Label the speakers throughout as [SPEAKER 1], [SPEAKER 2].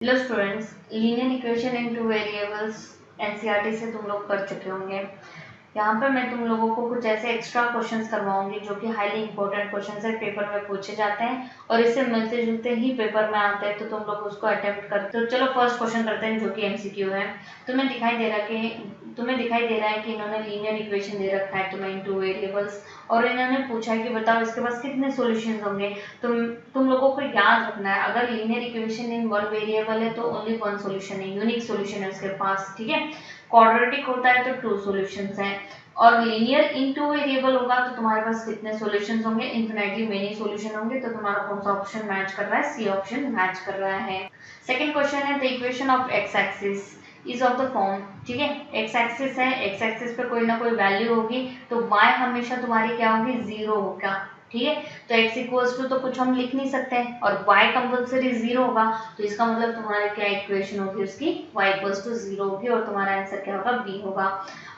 [SPEAKER 1] Hello students, linear equation in two variables NCERT से तुम लोग कर चुके होंगे। यहाँ पर मैं तुम लोगों को कुछ ऐसे एक्स्ट्रा क्वेश्चंस करवाऊंगी जो कि हाईली इंपॉर्टेंट क्वेश्चंस है, पेपर में पूछे जाते हैं और इससे मिलते जुलते ही पेपर में आते हैं, तो तुम लोग उसको अटेम्प्ट करते हो। तो चलो फर्स्ट क्वेश्चन करते हैं जो कि एमसीक्यू है। तुम्हें दिखाई दे रहा है कि इन्होंने लीनियर इक्वेशन दे रखा है तुम्हें इन टू वेरिएबल्स और इन्होंने पूछा है कि बताओ इसके पास कितने सॉल्यूशंस होंगे। तुम लोगों को याद रखना है, अगर linear equation in one variable है तो ओनली वन सॉल्यूशन है, यूनिक सॉल्यूशन है उसके पास, ठीक है। क्वाड्रेटिक होता है तो टू सॉल्यूशंस हैं और लीनियर इन टू वेरिएबल होगा तो तुम्हारे पास कितने सॉल्यूशंस होंगे, इन्फिनिटली मेनी सॉल्यूशन होंगे। तो तुम्हारा कौन सा ऑप्शन मैच कर रहा है? सी ऑप्शन मैच कर रहा है। सेकंड क्वेश्चन है the equation of x axis is of the form, ठीक है। एक्स एक्सिस है, एक्स एक्सिस पे कोई ना कोई वैल्यू होगी तो y हमेशा तुम्हारी क्या होगी? जीरो होगा, ठीक है। तो x इक्वल्स टू तो कुछ हम लिख नहीं सकते हैं और y कंपल्सरी जीरो होगा, तो इसका मतलब तुम्हारी क्या इक्वेशन होगी उसकी? y इक्वल्स टू जीरो होगी और तुम्हारा आंसर क्या होगा? बी होगा।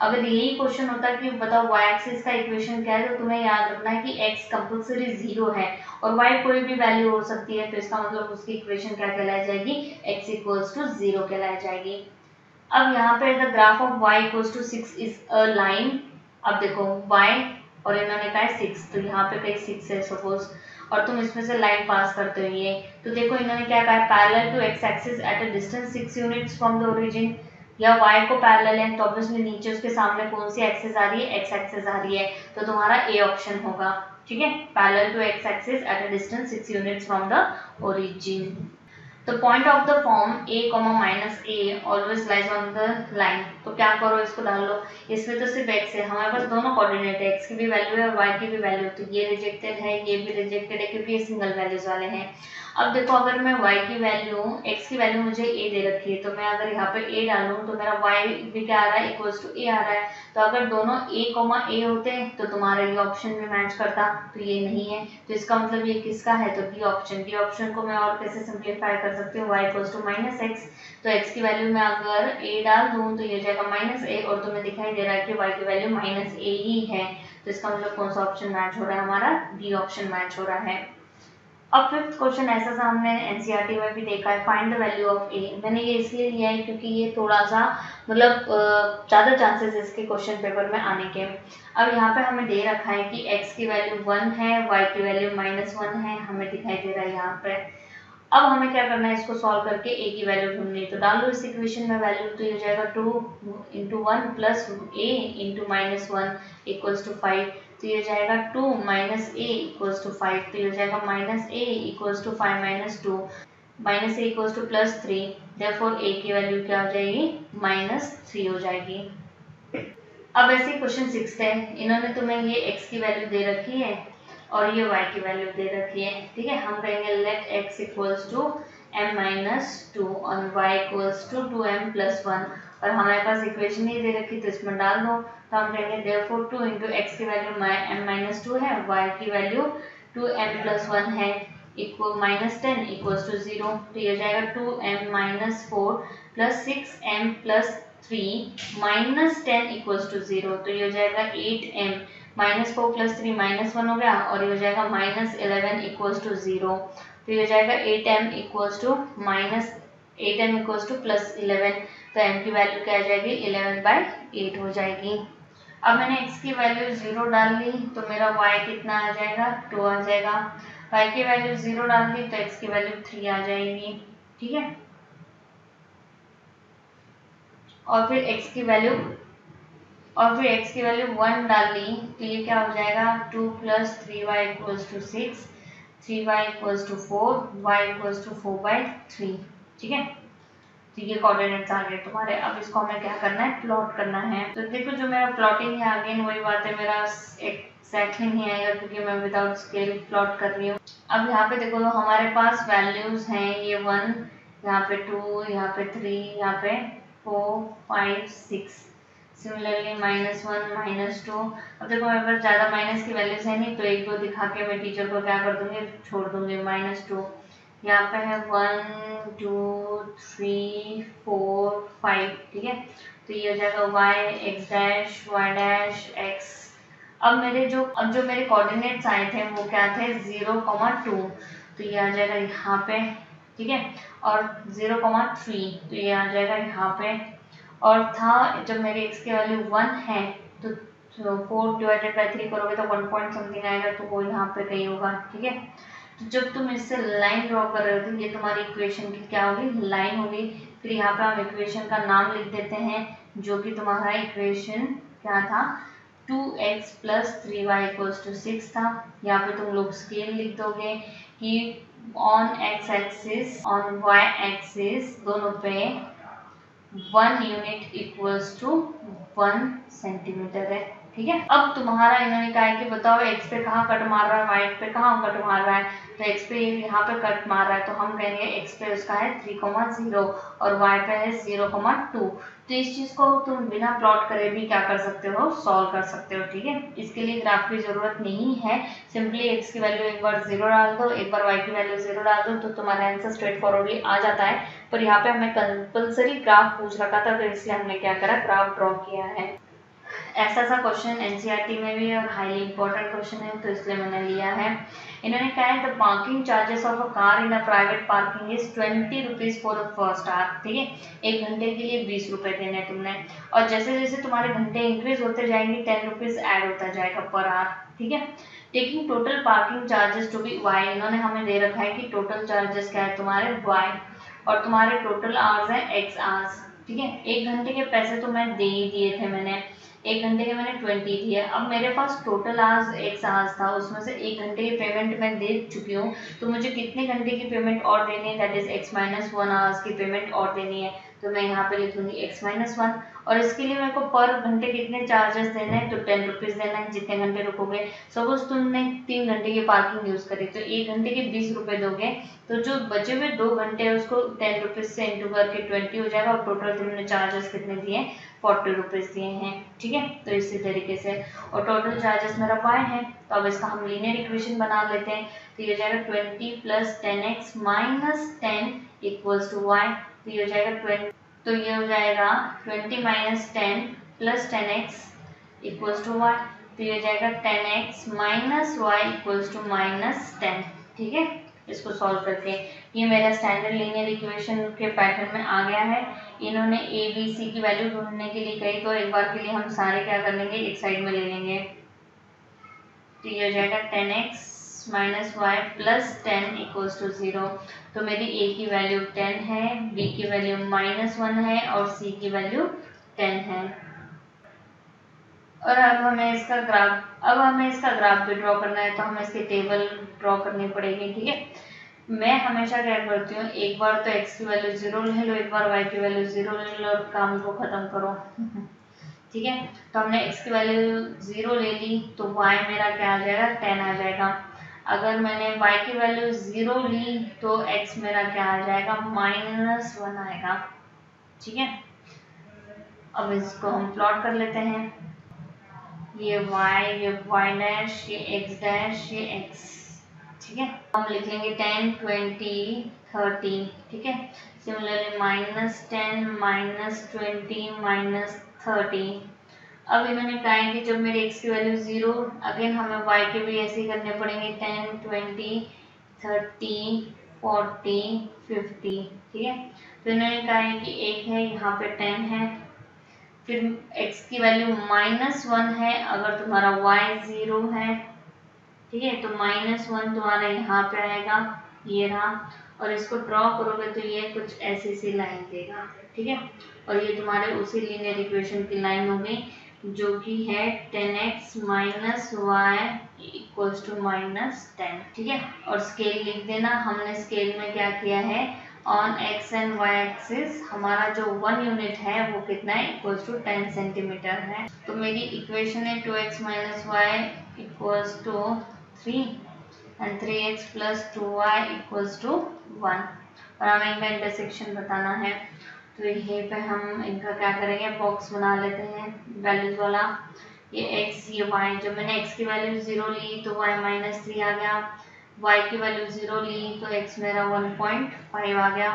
[SPEAKER 1] अगर यही क्वेश्चन होता कि बताओ y एक्सिस का इक्वेशन क्या है, तो तुम्हें याद रखना है कि x कंपल्सरी जीरो है और y कोई भी वैल्यू हो सकती है, तो इसका मतलब उसकी इक्वेशन क्या कहलाई जाएगी? x इक्वल्स टू जीरो कहलाई जाएगी। अब यहाँ पे the graph of y equals to 6 is a line. अब देखो y और इन्होंने कहा है 6, तो यहाँ पे कहीं 6 है सपोज और तुम इसमें से लाइन पास करते हो ये, तो देखो इन्होंने क्या कहा है? Parallel to x axis at a distance 6 units from the origin. या y को पैरेलल है तो ऑब्वियसली नीचे उसके सामने कौन सी एक्सिस आ रही है? x एक्सिस आ रही है, तो तुम्हारा ए ऑप्शन होगा, ठीक है। Parallel to x axis at a distance 6 units from the origin. तो point of the form a, minus a always lies on the line. तो क्या करो, इसको डाल लो। इसमें तो सिर्फ x है, हमारे पास दोनों कोऑर्डिनेट है, x की भी वैल्यू है और y की भी वैल्यू, तो ये रिजेक्टेड है, ये भी रिजेक्टेड है क्योंकि ये सिंगल वैल्यूज वाले हैं। अब देखो अगर मैं y की वैल्यू, x की वैल्यू मुझे a दे रखी है, तो मैं अगर यहाँ पे a डालूं तो मेरा y भी क्या आ रहा है? इक्वल्स टू a आ रहा है। तो अगर दोनों a होते तो तुम्हारा ये ऑप्शन भी मैच करता, तो ये नहीं है, तो इसका मतलब ये किसका है? तो बी ऑप्शन। बी ऑप्शन को मैं और कैसे सिंप्लीफाई कर सकती हूँ? y equals to minus x, तो x की वैल्यू में अगर a डाल दूँ तो ये हो जाएगा माइनस ए और तुम्हें दिखाई दे रहा है कि y की वैल्यू माइनस ए ही है, तो इसका मतलब कौन सा ऑप्शन मैच हो रहा है? हमारा बी ऑप्शन मैच हो रहा है। अब फिफ्थ क्वेश्चन ऐसा सा हमने एनसीईआरटी में भी देखा है, फाइंड द वैल्यू ऑफ ए। मैंने ये इसलिए लिया है क्योंकि ये थोड़ा सा मतलब ज़्यादा चांसेस इसके क्वेश्चन पेपर में आने के। अब यहाँ पे हमें दे रखा है कि x की वैल्यू 1 है, y की वैल्यू -1 है, हमें दिखाई दे रहा है यहाँ पे। अब हमें क्या करना है? इसको सॉल्व करके a की वैल्यू ढूंढनी है, तो डाल दो इस इक्वेशन में वैल्यू, तो ये हो जाएगा 2 into 1 plus a into -1 equals to 5, तो ये हो जाएगा 2 माइनस ए इक्वल्स टू 5, तो ये हो जाएगा minus a equals to 5 minus 2, minus a equals to plus 3, therefore a की वैल्यू क्या हो जाएगी? -3 हो जाएगी। अब ऐसे क्वेश्चन 6 है, इन्होंने तुम्हें ये x की वैल्यू दे रखी है और ये y की वैल्यू दे रखी है, ठीक है। हम कहेंगे let x equals to m minus 2 और y equals to 2m plus 1 और हमारे पास इक्वेशन ही दे रखी तो इसमें डाल दो, तो हम कहेंगे देयरफॉर 2 इंटू एक्स की वैल्यू m माइनस 2 है, y की वैल्यू 2m प्लस 1 है, इक्वल -10 इक्वल्स टू 0, तो ये हो जाएगा 2m minus 4 plus 6m plus 3 minus 10 equals to 0, तो ये हो जाएगा 8m -4 प्लस 3 -1 हो गया और ये हो जाएगा -11 इक्वल्स टू 0, तो ये हो जाएगा 8m इक्वल्स टू प्लस 11, तो m की वैल्यू क्या आ जाएगी? 11/8 हो जाएगी। अब मैंने x की वैल्यू 0 डाल ली तो मेरा y कितना आ जाएगा? 2 आ जाएगा। y की वैल्यू 0 डाल दी तो x की वैल्यू 3 आ जाएगी, ठीक है। और फिर x की वैल्यू 1 डाल ली तो ये क्या हो जाएगा? 2 plus 3y equals to 6, 3y equals to 4, y equals to 4/3, ठीक है। तो ये कोऑर्डिनेट्स आ गए तुम्हारे। अब इसको हमें क्या करना है? प्लॉट करना है। तो देखो जो मेरा प्लॉटिंग है, अगेन वही बात है, मेरा एक्जैक्टली नहीं आएगा क्योंकि मैं विदाउट स्केल प्लॉट कर रही हूँ। अब यहाँ पे देखो हमारे पास वैल्यूज हैं, ये 1, यहाँ पे 2, यहाँ पे 3, यहाँ पे 4, 5, 6, सिमिलरली -1, -2। अब देखो मेरे पास ज़्यादा माइनस की वैल्यूज है नहीं, तो एक दो दिखा के मैं टीचर को क्या कर दूंगी? छोड़ दूंगी। -2 यहाँ पे है 1 2 3 4 5, ठीक है। तो ये हो जाएगा y x dash y dash x। अब जो मेरे कोऑर्डिनेट्स आए थे वो क्या थे? 0, 2, तो ये आ जाएगा यहाँ पे ठीक है, और 0,3 तो ये आ जाएगा यहाँ पे। और था जब मेरे x की वैल्यू 1 है तो 4 डिवाइडेड बाई 3 करोगे तो 1 पॉइंट समथिंग आएगा, तो वो यहाँ पे कहीं होगा। ठीक है, तो जब तुम इससे लाइन ड्रॉ कर रहे हो तो ये तुम्हारी इक्वेशन की क्या होगी, लाइन होगी। फिर यहाँ पे हम इक्वेशन का नाम लिख देते हैं, जो कि तुम्हारा इक्वेशन क्या था, 2x plus 3y equals to 6 था। यहाँ पे तुम लोग स्केल लिख दोगे कि on x axis on y axis दोनों पे 1 यूनिट इक्वल्स टू 1 सेंटीमीटर है। ठीक है, अब तुम्हारा इन्होंने कहा है कि बताओ x पे कहाँ कट मार रहा है, y पे कहाँ कट मार रहा है। तो x पे यहाँ पे कट मार रहा है, तो हम कहेंगे x पे उसका है 3,0 और y पे है 0,2। तो इस चीज को तुम बिना प्लॉट करे भी क्या कर सकते हो, सॉल्व कर सकते हो। ठीक है, इसके लिए ग्राफ की जरूरत नहीं है, सिंपली x की वैल्यू एक बार 0 डाल दो, एक बार y की वैल्यू 0 डाल दो, तो तुम्हारा आंसर स्ट्रेट फॉरवर्डली आ जाता है। पर यहाँ पे हमें कंपल्सरी ग्राफ पूछ रखा था, तो इसलिए हमने क्या करा, ग्राफ ड्रॉ किया है। ऐसा सा क्वेश्चन एनसीईआरटी में भी और हाईली इंपॉर्टेंट क्वेश्चन है, तो इसलिए मैंने लिया है। इन्होंने कहा है the parking charges of a car in a private parking is 20 rupees for the first hour. ठीक है, एक घंटे के लिए 20 रुपए देने तुमने, और जैसे जैसे तुम्हारे घंटे इंक्रीज होते जाएंगे 10 रुपीज ऐड होता जाएगा पर आवर। ठीक है, taking total parking charges to be y, इन्होंने हमें दे रखा है कि टोटल चार्जेस क्या है तुम्हारे वाई, और तुम्हारे टोटल आवर्स है एक्स आवर्स। ठीक है, एक घंटे के पैसे तो मैं दे ही दिए थे, मैंने एक घंटे के मैंने 20 दिए। अब मेरे पास टोटल आवर्स एक्स आवर्स था, उसमें से एक घंटे की पेमेंट मैं दे चुकी हूँ, तो मुझे कितने घंटे की पेमेंट और देनी है, that is x minus 1 hours की पेमेंट और देनी है। तो मैं यहाँ पे लिखूंगी x माइनस 1, और इसके लिए मेरे को पर घंटे कितने चार्जेस देने हैं, तो 10 रुपीज देना है जितने घंटे रुकोगे। सपोज तुमने 3 घंटे की पार्किंग यूज करी, तो एक घंटे के 20 रुपए दोगे, तो जो बचे हुए 2 घंटे है उसको 10 रुपीज से इंटू करके 20 हो जाएगा, और टोटल तुमने चार्जेस कितने दिए, 40 रुपीज दिए हैं। ठीक है, तो इसी तरीके से, और टोटल चार्जेस मेरा y है, तो अब इसका हम लीनियर इक्वेशन बना लेते हैं। तो ये हो जाएगा 20 plus 10x minus 10 equals to y, तो ये हो जाएगा 20, तो ये हो जाएगा 20 minus 10 plus 10x equals to y, तो ये हो जाएगा 10x minus y equals to minus 10। ठीक है, इसको सॉल्व करके ये मेरा स्टैंडर्ड लीनियर इक्वेशन के पैटर्न में आ गया है। इन्होंने ए बी सी की वैल्यू ढूंढने के लिए कही, तो एक बार के लिए हम सारे क्या कर लेंगे, एक साइड में ले लेंगे। तो ये हो जाएगा 10x minus y plus 10 equals to 0। तो मेरी ए की वैल्यू 10 है, बी की वैल्यू -1 है, और सी की वैल्यू 10 है। और अब हमें इसका ग्राफ भी ड्रॉ करना है, तो हमें इसकी टेबल ड्रॉ करनी पड़ेगी। ठीक है, मैं हमेशा क्या करती हूँ, एक बार तो x की वैल्यू 0 ले लो, एक बार y की वैल्यू 0 ले लो, और काम को खत्म करो। ठीक है, तो हमने x की वैल्यू 0 ले ली, तो y मेरा क्या आ जाएगा, 10 आ जाएगा। अगर मैंने y की वैल्यू 0 ली, तो x मेरा क्या आ जाएगा, -1 आएगा। ठीक है, अब इसको हम प्लॉट कर लेते हैं, ये y, ये y डैश, ये x डैश, ये x। ठीक है, हम लिख लेंगे 10 20 30। ठीक है, सिमिलरली -10 -20 -30। अब इन्होंने कहा है कि जब मेरे x की वैल्यू 0, अगेन हमें y के भी ऐसे ही करने पड़ेंगे, 10 20 30 40 50। ठीक है, तो इन्होंने कहा है कि एक है यहाँ पे 10 है, फिर x की वैल्यू -1 है अगर तुम्हारा y 0 है। ठीक है, तो -1 तुम्हारा यहाँ पे आएगा, ये रहा, और इसको ड्रॉ करोगे तो ये कुछ ऐसी सी लाइन देगा। ठीक है, और ये तुम्हारे उसी लीनियर इक्वेशन की लाइन होगी, जो कि है 10x minus y equals to -10। ठीक है, और स्केल लिख देना, हमने स्केल में क्या किया है, on x and y axis हमारा जो 1 यूनिट है वो कितना है, इक्वल्स टू 10 सेंटीमीटर है। तो मेरी इक्वेशन है 2x minus y equals to 3 and 3x plus 2y equals to 1, और हमें इनका इंटरसेक्शन बताना है। तो यहीं पे हम इनका क्या करेंगे, बॉक्स बना लेते हैं वैल्यूज वाला। ये x, ये y, जब मैंने x की वैल्यू 0 ली तो y -3 आ गया, y की वैल्यू 0 ली तो x मेरा 1.5 आ गया।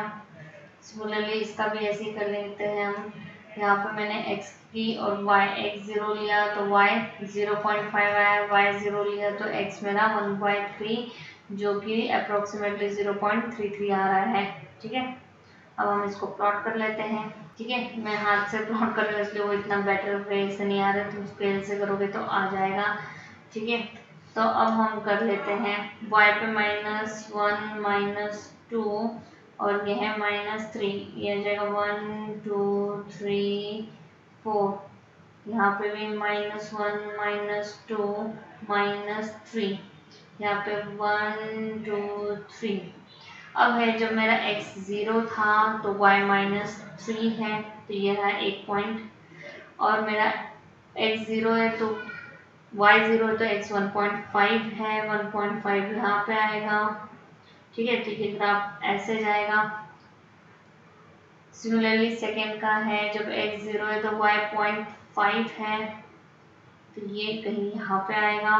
[SPEAKER 1] सिमिलरली इसका भी ऐसे ही कर लेते हैं हम, यहाँ पर मैंने x की और y, x 0 लिया तो y 0.5 आया, y 0 लिया तो x मेरा 1.3, जो कि अप्रोक्सीमेटली 0.33 आ रहा है। ठीक है। अब हम इसको प्लॉट कर लेते हैं। ठीक है, मैं हाथ से प्लॉट कर रही हूँ इसलिए वो इतना बेटर वे से नहीं आ रहा, तुम स्केल से करोगे तो आ जाएगा। ठीक है, तो अब हम कर लेते हैं y पे -1 -2 और ये है -3, ये आ जाएगा 1 2 3 4, यहाँ पे भी -1 -2 -3, यहाँ पे 1 2 3। अब है जब मेरा x 0 था तो y -3 है, तो ये है 1 पॉइंट, और मेरा x 0 है तो y 0 है तो x 1.5 है, 1.5 यहाँ पे आएगा। ठीक है, तो ये ग्राफ ऐसे जाएगा। सिमिलरली सेकेंड का है जब x 0 है तो y 0.5 है, तो ये कहीं यहाँ पे आएगा,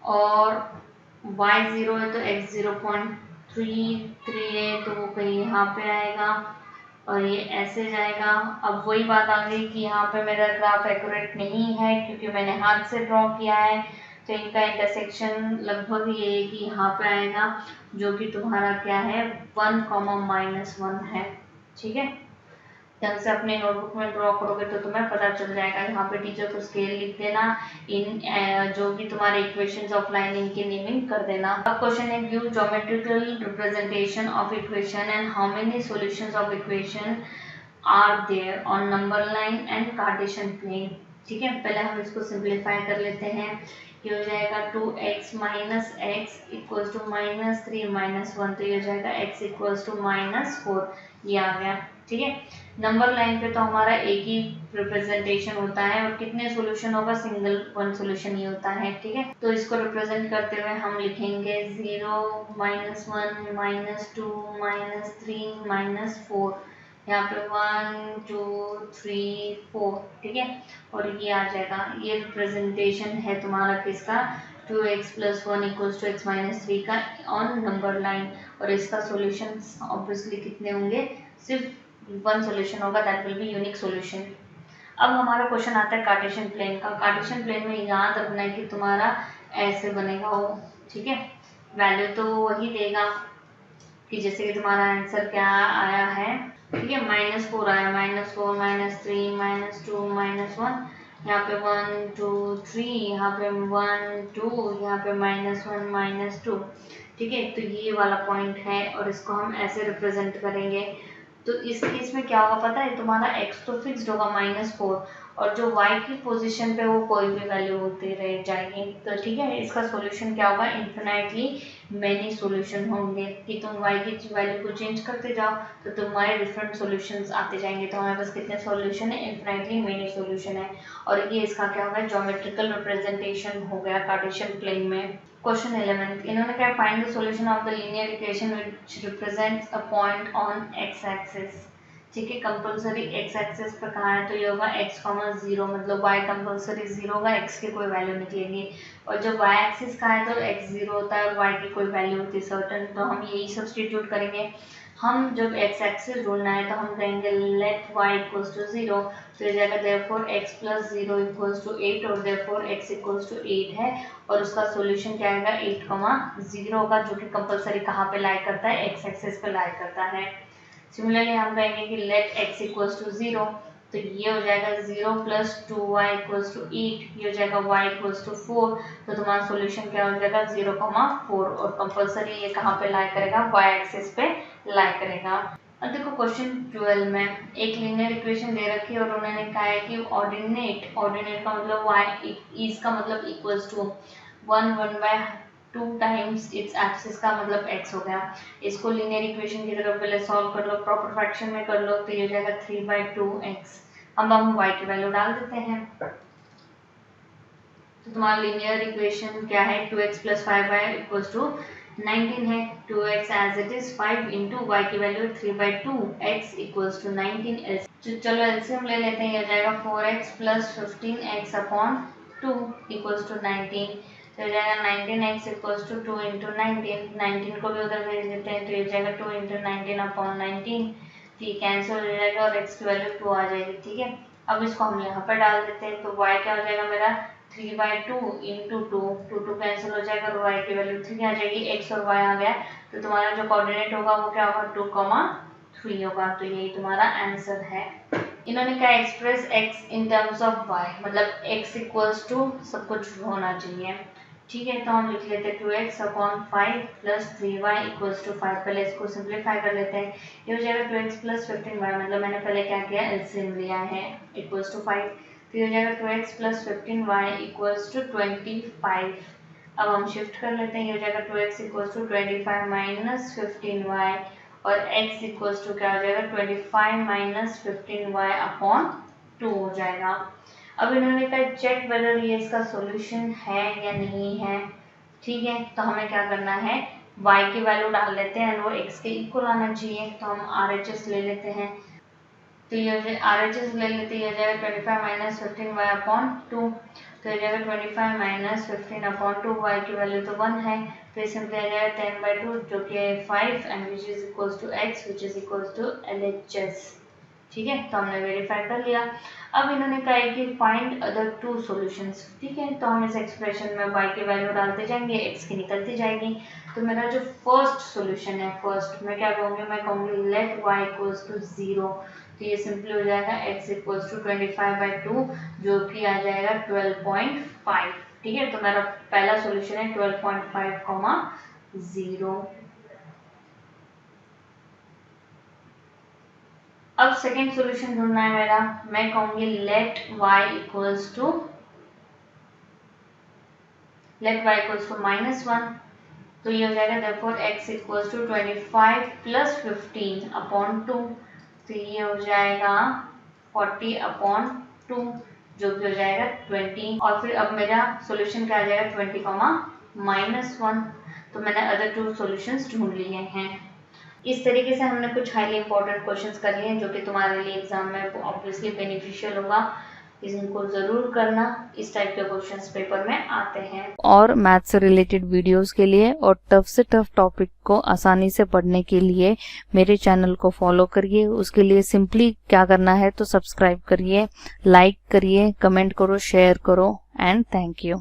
[SPEAKER 1] और y 0 है तो x 0.33 है तो वो कहीं यहाँ पे आएगा, और ये ऐसे जाएगा। अब वही बात आ गई कि यहाँ पे मेरा ग्राफ एक्यूरेट नहीं है क्योंकि मैंने हाथ से ड्रॉ किया है, तो इनका इंटरसेक्शन लगभग ये कि यहाँ पे आएगा, जो कि तुम्हारा क्या है 1, -1 है। ठीक है, ढंग से अपने नोटबुक में ड्रॉ करोगे तो तुम्हें पता चल जाएगा। यहाँ पे टीचर को स्केल लिख देना, इन जो भी तुम्हारे इक्वेशंस ऑफ लाइन इनकी नेमिंग कर देना। अब क्वेश्चन है give geometrical representation of equation and how many solutions of equation are there on number line and Cartesian plane. ठीक है, पहले हम इसको सिंप्लीफाई कर लेते हैं। ये हो जाएगा 2x - x इक्वल्स टू -3 -1, तो ये हो जाएगा x इक्वल्स टू -4, ये आ गया। ठीक है, नंबर लाइन पे तो हमारा एक ही रिप्रेजेंटेशन होता है, और कितने सॉल्यूशन होगा, सिंगल वन सॉल्यूशन ही होता है। ठीक है, तो इसको रिप्रेजेंट करते हुए हम लिखेंगे 0 -1 -2 -3 -4, यहाँ पे 1 2 3 4। ठीक है, और ये आ जाएगा, ये रिप्रेजेंटेशन है तुम्हारा किसका, 2x + 1 = x - 3 का ऑन नंबर लाइन, और इसका सॉल्यूशन ऑब्वियसली कितने होंगे, सिर्फ वन सॉल्यूशन होगा, that will be unique solution. अब हमारा क्वेश्चन आता है कार्टेशियन प्लेन का। कार्टेशियन प्लेन में याद रखना है कि तुम्हारा ऐसे बनेगा वो। ठीक है, वैल्यू तो वही देगा कि जैसे कि तुम्हारा आंसर क्या आया है। ठीक है, -4 आया, -4 -3 -2 -1, यहाँ पे 1 2 3, यहाँ पे 1 2, यहाँ पे -1 -2। ठीक है, तो ये वाला पॉइंट है, और इसको हम ऐसे रिप्रेजेंट करेंगे। तो इस केस में क्या होगा पता है, तुम्हारा x तो फिक्स्ड होगा -4, और जो y की पोजीशन पे वो कोई भी वैल्यू होती रह जाएगी। तो ठीक है, इसका सॉल्यूशन क्या होगा, इन्फिनाइटली मेनी सॉल्यूशन होंगे, कि तुम y की वैल्यू को चेंज करते जाओ तो तुम्हारे डिफरेंट सॉल्यूशंस आते जाएंगे। तो हमारे पास कितने सॉल्यूशन है, इन्फिनाइटली मेनी सॉल्यूशन है, और ये इसका क्या होगा, ज्योमेट्रिकल रिप्रेजेंटेशन हो गया कार्टेशियन प्लेन में। क्वेश्चन 11, इन्होंने क्या, find the solution of the linear equation which represents a point on x axis. ठीक है, कंपलसरी x एक्सिस पे कहाँ है, तो ये होगा x, 0, मतलब y कंपलसरी 0 होगा, x की कोई वैल्यू निकलेगी, और जब y एक्सिस का है तो x 0 होता है और y की कोई वैल्यू होती है सर्टन, तो हम यही सब्सटीट्यूट करेंगे। हम जब x एक्सिस ढूंढना है तो हम कहेंगे लेट y = 0, तो ये जाएगा therefore x + 0 = 8, और therefore x = 8 है, और उसका सॉल्यूशन क्या आएगा, 8, 0 होगा, जो कि कंपलसरी कहाँ पे लाई करता है, x एक्सिस पे लाई करता है। सिमिलरली हम कहेंगे कि लेट x = 0, तो ये हो जाएगा 0 + 2y = 8, ये हो जाएगा y = 4, तो तुम्हारा सॉल्यूशन क्या हो जाएगा, 0, 4, और कंपलसरी ये कहाँ पे लाई करेगा, y एक्सिस पे लाई करेगा। अब देखो क्वेश्चन 12 में एक लीनियर इक्वेशन दे रखी है, और उन्होंने कहा है कि ऑर्डिनेट का मतलब y, इज का मतलब equals to 1/2 times its axis का मतलब x हो गया। इसको लीनियर इक्वेशन की तरफ पहले सॉल्व कर लो, प्रॉपर फ्रैक्शन में कर लो, तो ये हो जाएगा 3/2x। अब हम y की वैल्यू डाल देते हैं, तो तुम्हारा लीनियर इक्वेशन क्या है, 2x + 5y = 19 है। 2x as it is, 5 into y की वैल्यू 3/2x = 19। चलो एलसीएम ले लेते हैं, ये हो जाएगा 4x + 15x/2 = 19, तो हो जाएगा 19x = 2 × 19, 19 को भी उधर भेज देते हैं, तो ये हो जाएगा 2 × 19/19, तो ये कैंसिल हो जाएगा और x की वैल्यू 2 आ जाएगी। ठीक है, अब इसको हम यहाँ पर डाल देते हैं, तो y क्या हो जाएगा मेरा 3/2 इंटू 2 कैंसिल हो जाएगा, और y की वैल्यू 3 आ जाएगी, x और y आ गया, तो तुम्हारा जो कोऑर्डिनेट होगा वो क्या होगा 2,3 होगा। तो यही तुम्हारा आंसर है। इन्होंने क्या express x in terms of y, मतलब x इक्वल्स टू सब कुछ होना चाहिए। ठीक है, तो हम लिख लेते हैं 2x/5 plus 3y equals to 5। पहले इसको सिंप्लीफाई कर लेते हैं। ये हो जाएगा 2x प्लस 15y, मतलब मैंने पहले क्या किया एलसीएम लिया है, इक्वल्स टू 5। तो ये हो जाएगा 2x plus 15y equals to 25। अब हम शिफ्ट कर लेते हैं। ये हो जाएगा 2x equals to 25 minus 15y, और x इक्वल्स टू क्या हो जाएगा 25 माइनस 15y अपॉन 2 हो जाएगा। अब इन्होंने कहा चेक वेदर ये इसका सॉल्यूशन है या नहीं है। ठीक है, तो हमें क्या करना है, y की वैल्यू डाल लेते हैं, वो x के इक्वल आना चाहिए। तो हम RHS ले लेते हैं। तो ये RHS ले लेते हैं, ये जाएगा 25 माइनस 15y अपॉन 2। तो ये जाएगा 25 माइनस 15 अपॉन 2, y की वैल्यू तो 1 है, तो इसे सिंपली आ जाएगा 10/2 जो कि है 5 and which is equals to x which is equals to LHS। ठीक है, तो हमने वेरीफाई कर लिया। अब इन्होंने कहा है कि फाइंड अदर 2 सॉल्यूशंस। ठीक है, तो हम इस एक्सप्रेशन में y की वैल्यू डालते जाएंगे, x की निकलती जाएगी। तो मेरा जो फर्स्ट सॉल्यूशन है, फर्स्ट मैं क्या कहूँगी, मैं कहूँगी लेट y इक्वल्स टू 0। तो ये सिंपली हो जाएगा x इक्वल्स टू 25/2 जो कि आ जाएगा 12.5। ठीक है, तो मेरा पहला सॉल्यूशन है 12.5, 0। अब सेकेंड सॉल्यूशन ढूंढना है मेरा। मैं कहूंगी लेट y इक्वल्स टू -1। तो ये हो जाएगा therefore x equals to 25 plus 15 upon 2। तो ये हो जाएगा 40 अपॉन 2 जो कि हो जाएगा 20। और फिर अब मेरा सॉल्यूशन क्या आ जाएगा 20, -1। तो मैंने अदर 2 सॉल्यूशंस ढूंढ लिए हैं। इस तरीके से हमने कुछ हाईली इंपॉर्टेंट क्वेश्चंस कर लिए हैं जो कि तुम्हारे लिए एग्जाम में ऑब्वियसली बेनिफिशियल होगा। इनको जरूर करना, इस टाइप के क्वेश्चंस पेपर में आते हैं।
[SPEAKER 2] और मैथ से रिलेटेड वीडियोस के लिए और टफ से टफ टॉपिक को आसानी से पढ़ने के लिए मेरे चैनल को फॉलो करिए। उसके लिए सिंपली क्या करना है तो सब्सक्राइब करिए, लाइक करिए, कमेंट करो, शेयर करो एंड थैंक यू।